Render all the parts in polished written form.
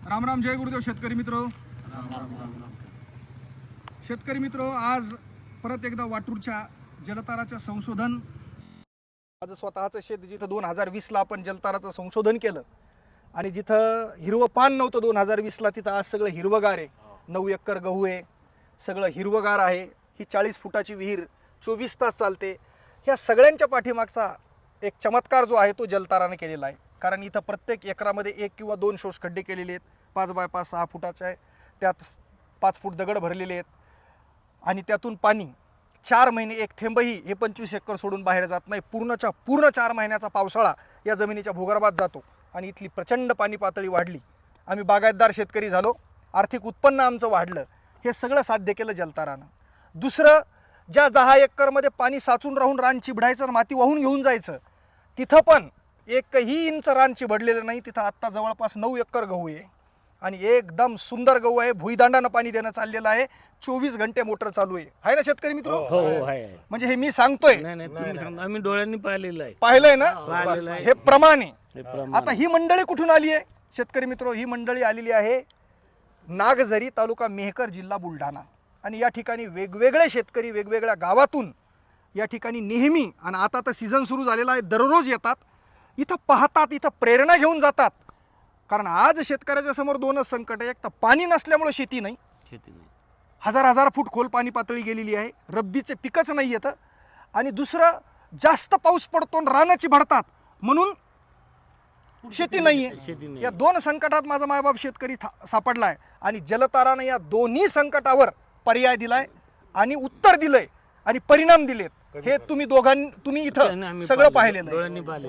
राम राम, जय गुरुदेव. शेतकरी मित्र, शेतकरी मित्र, आज परत एकदा वाटूरच्या जलताराच्या संशोधन, आज स्वतःचं शेत जिथं 2020ला आपण जलताराचं संशोधन केलं आणि जिथं हिरवं पान नव्हतं 2020ला, तिथं आज सगळं हिरवगार आहे. 9 एकर गहू आहे, सगळं हिरवगार आहे. ही 40 फुटाची विहीर 24 तास चालते. ह्या सगळ्यांच्या पाठीमागचा एक चमत्कार जो आहे तो जलताराने केलेला आहे. कारण इथं प्रत्येक एकरामध्ये 1 किंवा 2 शोष खड्डे केलेले आहेत. 5 बाय 5 6 फुटाचे आहे. त्यात 5 फूट दगड भरलेले आहेत आणि त्यातून पाणी 4 महिने एक थेंबही हे 25 एकर सोडून बाहेर जात नाही. पूर्णच्या पूर्ण 4 महिन्याचा पावसाळा या जमिनीच्या भूगर्भात जातो आणि इथली प्रचंड पाणी पातळी वाढली. आम्ही बागायतदार शेतकरी झालो, आर्थिक उत्पन्न आमचं वाढलं. हे सगळं साध्य केलं जलतारानं. दुसरं, ज्या 10 एकरमध्ये पाणी साचून राहून रान चिबडायचं, माती वाहून घेऊन जायचं, तिथं पण 1ही इंच रान चिबडलेलं नाही. तिथं आत्ता जवळपास 9 एकर गहू आहे आणि एकदम सुंदर गहू आहे. भुईदांडानं पाणी देणं चाललेलं आहे. 24 घंटे मोटर चालू आहे ना शेतकरी मित्र? हो आहे. म्हणजे हे मी सांगतोय, नाही तुम्ही सांगा, आम्ही डोळ्यांनी पाहिलेलं आहे. पाहिलंय ना? पाहिलेलं आहे. हे प्रमाण आहे. हे प्रमाण. आता ही मंडळी कुठून आली आहे शेतकरी मित्र? ही मंडळी आलेली आहे नागझरी, तालुका मेहकर, जिल्हा बुलढाणा. आणि या ठिकाणी वेगवेगळे शेतकरी वेगवेगळ्या गावातून या ठिकाणी नेहमी, आणि आता तर सीझन सुरू झालेला आहे, दररोज येतात. इथं पाहतात, इथं प्रेरणा घेऊन जातात. कारण आज शेतकऱ्याच्या समोर 2च संकट आहे. एक तर पाणी नसल्यामुळे शेती नाही, हजार फूट खोल पाणी पातळी गेलेली आहे, रब्बीचे पिकच नाही येतं. आणि दुसरं, जास्त पाऊस पडतो आणि रानं चिबडतात म्हणून शेती नाही आहे. या 2 संकटात माझा मायबाप शेतकरी सापडला आहे आणि जलतारानं या दोन्ही संकटावर पर्याय दिलाय आणि उत्तर दिलंय आणि परिणाम दिलेत. हे तुम्ही इथं सगळं पाहिलेलं आहे,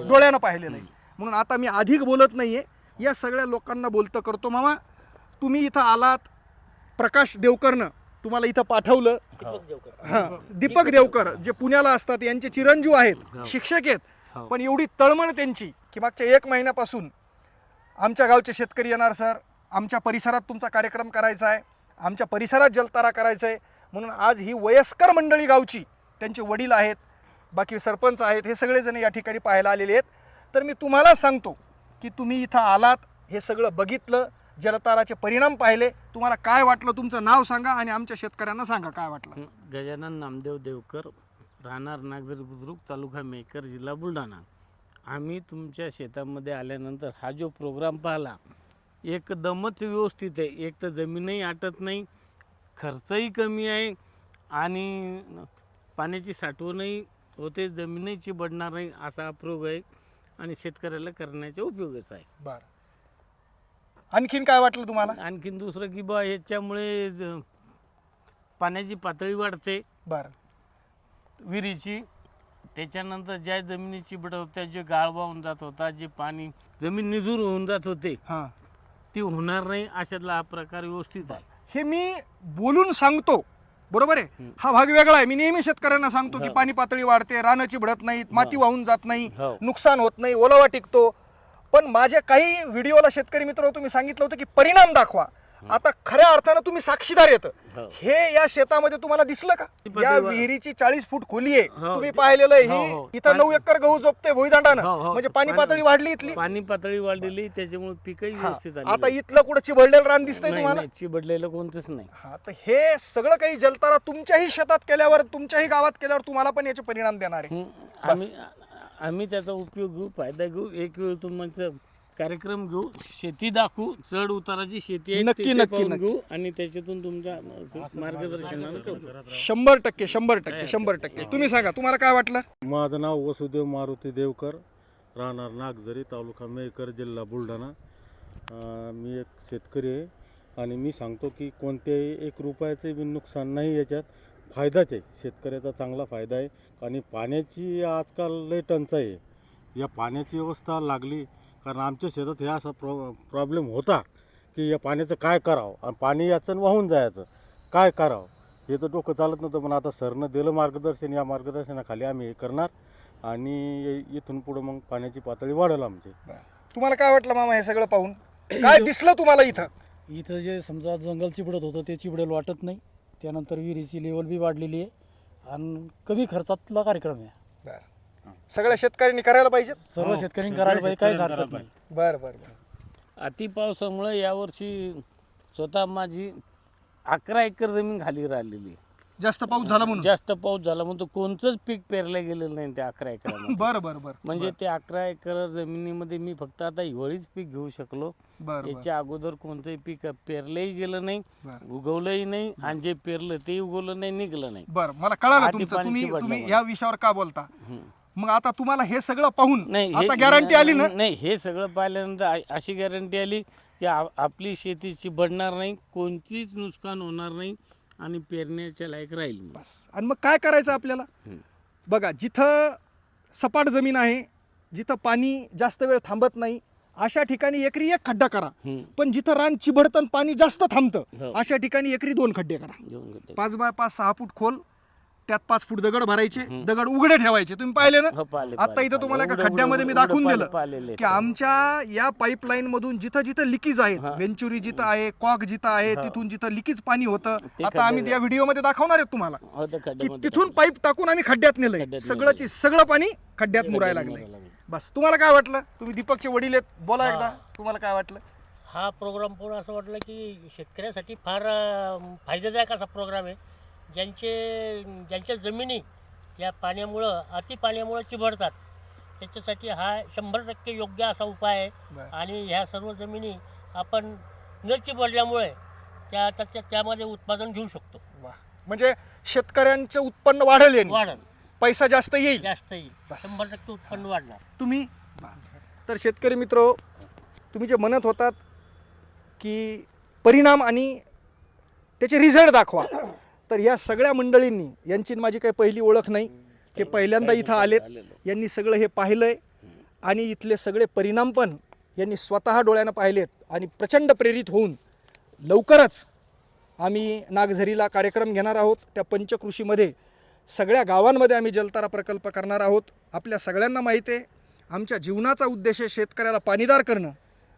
डोळ्यानं पाहिलेलं आहे. म्हणून आता मी अधिक बोलत नाहीये, या सगळ्या लोकांना बोलतं करतो. मामा, तुम्ही इथं आलात, प्रकाश देवकरनं तुम्हाला इथं पाठवलं. दीपक देवकर जे पुण्याला असतात, यांचे चिरंजीव आहेत, शिक्षक आहेत. पण एवढी तळमळ त्यांची की मागच्या 1 महिन्यापासून आमच्या गावचे शेतकरी येणार, सर आमच्या परिसरात तुमचा कार्यक्रम करायचा आहे, आमच्या परिसरात जलतारा करायचं आहे. म्हणून आज ही वयस्कर मंडळी गावची, त्यांचे वडील आहेत, बाकी सरपंच आहेत, हे सगळेजण या ठिकाणी पाहायला आलेले आहेत. तर मी तुम्हाला सांगतो की तुम्ही इथं आलात, हे सगळं बघितलं, जलताराचे परिणाम पाहिले, तुम्हाला काय वाटलं? तुमचं नाव सांगा आणि आमच्या शेतकऱ्यांना सांगा काय वाटलं. गजानन नामदेव देवकर, राहणार नागझरी बुद्रुक, तालुका मेहकर, जिल्हा बुलढाणा. आम्ही तुमच्या शेतामध्ये आल्यानंतर हा जो प्रोग्राम पाहिला, एकदमच व्यवस्थित आहे. एक तर जमीनही आटत नाही, खर्चही कमी आहे आणि पाण्याची साठवणही होते, जमीनही चिबडणार नाही, असा हा प्रयोग आहे आणि शेतकऱ्याला करण्याचा उपयोगच आहे. बरं, आणखीन काय वाटलं तुम्हाला? आणखीन दुसरं की बा ह्याच्यामुळे पाण्याची पातळी वाढते. बरं, विहिरीची. त्याच्यानंतर ज्या जमिनीची बडवत्या, जे गाळ वाहून जात होता, जे पाणी जमीन निजूर होऊन जात होते, हां, ती होणार नाही, अशातला हा प्रकार व्यवस्थित आहे. हे मी बोलून सांगतो, बरोबर आहे. हा भाग वेगळा आहे. मी नेहमी शेतकऱ्यांना सांगतो की पाणी पातळी वाढते, रानं चिबडत नाहीत, माती वाहून जात नाही, नुकसान होत नाही, ओलावा टिकतो. पण माझ्या काही व्हिडिओला शेतकरी मित्र तुम्ही सांगितलं होतं की परिणाम दाखवा. आता खऱ्या अर्थानं तुम्ही साक्षीदार येत. हे या शेतामध्ये तुम्हाला दिसलं का? या विहिरीची 40 फूट खोली आहे, तुम्ही पाहिलेलं आहे. ही इथं 9 एकर गहू जोपते भुईदांडानं, म्हणजे पाणी पातळी वाढली इथली, पाणी पातळी वाढलेली, त्याच्यामुळे पिकही व्यवस्थित आली. आता इथलं कुठं चिबडलेलं रान दिसतंय तुम्हाला? चिबडलेलं कोणतंच नाही. हा, तर हे सगळं काही जलतारा तुमच्याही शेतात केल्यावर, तुमच्याही गावात केल्यावर तुम्हाला पण याचे परिणाम देणार आहे. आम्ही त्याचा उपयोग घेऊ, फायदा घेऊ. एक वेळ तुमचं कार्यक्रम घेऊ, शेती दाखवू, चढ उताराची शेती आहे, नक्की घेऊ आणि त्याच्यातून तुमच्या मार्गदर्शनानं करू. 100% तुम्ही सांगा, तुम्हाला काय वाटलं? माझं नाव वसुदेव मारुती देवकर, राहणार नागझरी, तालुका मेहकर, जिल्हा बुलढाणा. मी एक शेतकरी आहे आणि मी सांगतो की कोणत्याही 1 रुपयाचं बी नुकसान नाही, याच्यात फायदाच आहे. शेतकऱ्याचा चांगला फायदा आहे. आणि पाण्याची आजकाल लय टंचाई आहे. या पाण्याची व्यवस्था लागली, कारण आमच्या शेतात हे असा प्रॉब्लेम होता की या पाण्याचं काय करावं, आणि पाणी याचं वाहून जायचं, काय करावं हे तर डोकं चालत नव्हतं. पण आता सरनं दिलं मार्गदर्शन, या मार्गदर्शनाखाली आम्ही हे करणार आणि इथून पुढं मग पाण्याची पातळी वाढेल आमची. तुम्हाला काय वाटलं मामा हे सगळं पाहून? काय दिसलं तुम्हाला इथं? इथं जे समजा जंगल चिबडत होतं ते चिबडेल वाटत नाही. त्यानंतर विहिरीची लेवल बी वाढलेली आहे आणि कमी खर्चातला कार्यक्रम आहे. सगळ्या शेतकऱ्यांनी करायला पाहिजे. सर्व शेतकऱ्यांनी करायला पाहिजे, काहीच हरकत नाही. बरं. अति पावसामुळं यावर्षी स्वतः माझी 11 एकर जमीन खाली राहिलेली. जास्त पाऊस झाला म्हणून. जास्त पाऊस झाला म्हणून कोणतंच पीक पेरलं गेलेलं नाही त्या 11 एकरामध्ये. बरं बरं बरं. म्हणजे ते 11 एकर जमिनीमध्ये मी फक्त आता हिवाळीच पीक घेऊ शकलो. बरं याच्या अगोदर कोणतंही पीक पेरलंही गेलं नाही, बरं. उगवलंही नाही, आणि जे पेरलं ते उगवलं नाही, निघलं नाही. बरं, मला कळालं आधी तुमचं. पाणी तुम्ही चिबडलं या विषयावर का बोलता. मग आता तुम्हाला हे सगळं पाहून नाही आता गॅरंटी आली ना. नाही, हे सगळं पाहिल्यानंतर अशी गॅरंटी आली की आपली शेती चिबडणार नाही, कोणतीच नुकसान होणार नाही आणि पेरण्याच्या लायक राहील. बस. आणि मग काय करायचं आपल्याला. बघा, जिथं सपाट जमीन आहे, जिथं पाणी जास्त वेळ थांबत नाही, अशा ठिकाणी एकरी एक खड्डा करा. पण जिथं रान चिबडतं पाणी जास्त थांबतं, हो. अशा ठिकाणी एकरी 2 खड्डे करा. 5 बाय 5 6 फूट खोल, त्यात 5 फूट दगड भरायचे, दगड उघडे ठेवायचे. तुम्ही पाहिले ना. हो, पाहिले, आता पाहिले, इथं तुम्हाला एका उघडं- खड्ड्यामध्ये मी उघडं दाखवून पाहिलेलं दिलं आहे. की आमच्या या पाईपलाईन मधून जिथं जिथं लिकीज आहेत, वेंचुरी जिथं आहे, कॉक जिथं आहे, तिथून जिथं लिकीज पाणी होतं, आता आम्ही त्या व्हिडिओमध्ये दाखवणार आहेत तुम्हाला हो, त्या की खड्ड्यामध्ये तिथून पाईप टाकून आम्ही खड्ड्यात नेलंय. खड्ड्यात सगळंची सगळं पाणी खड्ड्यात मुरायला लागलंय. बस. तुम्हाला काय वाटलं. तुम्ही दीपकचे वडील आहेत, बोला एकदा. तुम्हाला काय वाटलं. हा प्रोग्राम पूर्ण असं वाटलं की शेतकऱ्यासाठी फार फायदेदायक असा प्रोग्राम आहे. ज्यांच्या जमिनी या पाण्यामुळं अति पाण्यामुळं चिबडतात, त्याच्यासाठी हा 100% योग्य असा उपाय आहे. बरं. आणि ह्या सर्व जमिनी आपण न चिबडल्यामुळे त्यामध्ये उत्पादन घेऊ शकतो. वा. म्हणजे शेतकऱ्यांचं उत्पन्न वाढेल याने. वाढन पैसा जास्त येईल. जास्त येईल, बस. 100% उत्पन्न वाढणार. तुम्ही. तर शेतकरी मित्र, तुम्ही जे म्हणत होतात की परिणाम आणि त्याचे रिझल्ट दाखवा, तर या सगळ्या मंडळींनी, यांची माझी काही पहिली ओळख नाही, हे पहिल्यांदा इथं आलेत, यांनी सगळं हे पाहिलंय आणि इथले सगळे परिणाम पण यांनी स्वतः डोळ्यानं पाहिलेत आणि प्रचंड प्रेरित होऊन लवकरच आम्ही नागझरीला कार्यक्रम घेणार आहोत. त्या पंचकृषीमध्ये सगळ्या गावांमध्ये आम्ही जलतारा प्रकल्प करणार आहोत. आपल्या सगळ्यांना माहिती आहे, आमच्या जीवनाचा उद्देश आहे शेतकऱ्याला पाणीदार करणं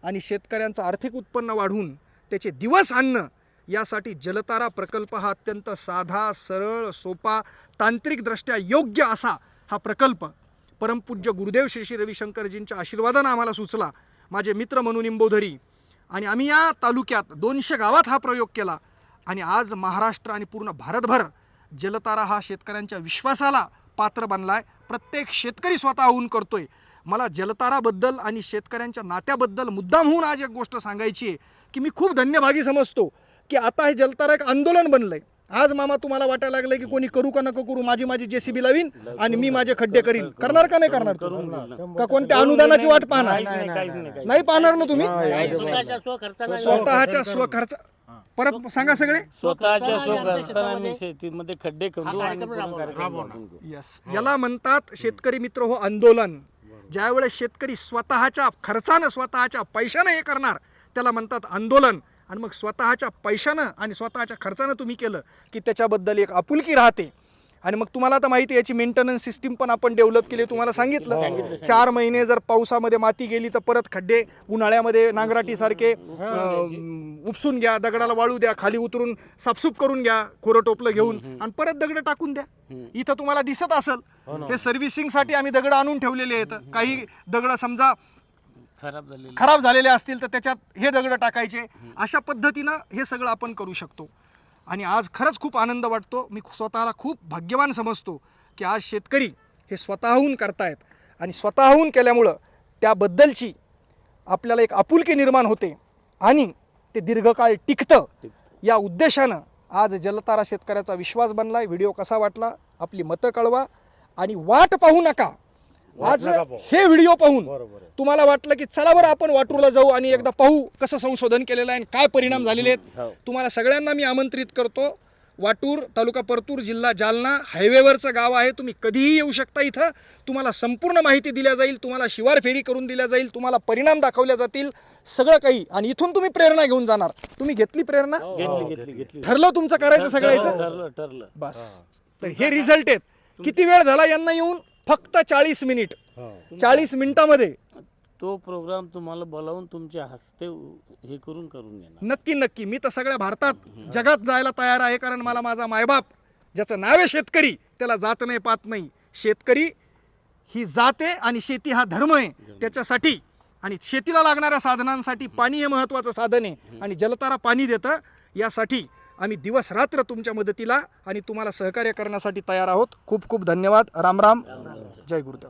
आणि शेतकऱ्यांचं आर्थिक उत्पन्न वाढवून त्याचे दिवस आणणं. यासाठी जलतारा प्रकल्प हा अत्यंत साधा, सरळ, सोपा, तांत्रिकदृष्ट्या योग्य असा हा प्रकल्प परमपूज्य गुरुदेव श्री श्री रविशंकरजींच्या आशीर्वादानं आम्हाला सुचला, माझे मित्र म्हणून निंबोधरी, आणि आम्ही या तालुक्यात 200 गावात हा प्रयोग केला. आणि आज महाराष्ट्र आणि पूर्ण भारतभर जलतारा हा शेतकऱ्यांच्या विश्वासाला पात्र बनलाय. प्रत्येक शेतकरी स्वतःहून करतोय. मला जलताराबद्दल आणि शेतकऱ्यांच्या नात्याबद्दल मुद्दाम होऊन आज एक गोष्ट सांगायची आहे की मी खूप धन्यभागी समजतो की आता हे जलतारा एक आंदोलन बनलंय. आज मामा तुम्हाला वाटायला लागलंय की कोणी करू का नको करू, माझी JCB लावीन आणि मी माझे खड्डे करीन. करणार का नाही करणार तुम्ही? का कोणत्या अनुदानाची वाट पाहणार? नाही पाहणार ना तुम्ही. स्वतःच्या स्वखर्चानं स्वतःच्या स्वखर्च. परत सांगा सगळे. स्वतःच्या स्वखर्चाने आम्ही शेतीमध्ये खड्डे करू आणि पूर्ण कार्यक्रम राबवून घेऊ. यस, याला म्हणतात शेतकरी मित्र हो आंदोलन. ज्यावेळेस शेतकरी स्वतःच्या खर्चानं, स्वतःच्या पैशानं हे करणार, त्याला म्हणतात आंदोलन. आणि मग स्वतःच्या पैशानं आणि स्वतःच्या खर्चानं तुम्ही केलं की त्याच्याबद्दल एक आपुलकी राहते. आणि मग तुम्हाला आता माहिती आहे याची मेंटेनन्स सिस्टीम पण आपण डेव्हलप केली. तुम्हाला सांगितलं 4 महिने जर पावसामध्ये माती गेली तर परत खड्डे, उन्हाळ्यामध्ये नांगराटीसारखे उपसून घ्या, दगडाला वाळू द्या, खाली उतरून साफसूफ करून घ्या कोरं टोपलं घेऊन आणि परत दगड टाकून द्या. इथं तुम्हाला दिसत असेल हे सर्व्हिसिंगसाठी आम्ही दगड आणून ठेवलेले आहेत. काही दगड समजा खराब झालेले असतील तर त्याच्यात हे दगड टाकायचे. अशा पद्धतीनं हे सगळं आपण करू शकतो. आणि आज खरंच खूप आनंद वाटतो. मी स्वतःला खूप भाग्यवान समजतो की आज शेतकरी हे स्वतःहून करतायत आणि स्वतःहून केल्यामुळं त्याबद्दलची आपल्याला एक आपुलकी निर्माण होते आणि ते दीर्घकाळ टिकतं. या उद्देशानं आज जलतारा शेतकऱ्याचा विश्वास बनलाय. व्हिडिओ कसा वाटला आपली मतं कळवा आणि वाट पाहू नका. आज हे व्हिडिओ पाहून तुम्हाला वाटलं की चला बरं आपण वाटूरला जाऊ आणि एकदा पाहू कसं संशोधन केलेलं आहे आणि काय परिणाम झालेले आहेत. तुम्हाला सगळ्यांना मी आमंत्रित करतो. वाटूर, तालुका परतूर, जिल्हा जालना, हायवेवरचं गाव आहे. तुम्ही कधीही येऊ शकता. इथं तुम्हाला संपूर्ण माहिती दिल्या जाईल, तुम्हाला शिवार फेरी करून दिल्या जाईल, तुम्हाला परिणाम दाखवल्या जातील, सगळं काही. आणि इथून तुम्ही प्रेरणा घेऊन जाणार. तुम्ही घेतली प्रेरणा? घेतली. ठरलं तुमचं करायचं सगळ्याचं? ठरलं. बस. तर हे रिझल्ट आहेत. किती वेळ झाला यांना येऊन? फक्त 40 मिनिट. 40 मिनिटामध्ये तो प्रोग्राम तुम्हाला बोलावून तुमच्या हस्ते हे करून घेणार. नक्की नक्की. मी तर सगळ्या भारतात, जगात जायला तयार आहे. कारण मला माझा मायबाप ज्याचं नाव आहे शेतकरी, त्याला जात नाही पात नाही. शेतकरी ही जात आहे आणि शेती हा धर्म आहे. त्याच्यासाठी आणि शेतीला लागणाऱ्या साधनांसाठी पाणी हे महत्त्वाचं साधन आहे आणि जलतारा पाणी देतं. यासाठी आम्ही दिवस रात्र तुमच्या मदतीला आणि तुम्हाला सहकार्य करण्यासाठी तयार आहोत. खूप खूप धन्यवाद. राम राम. जय गुरुदेव.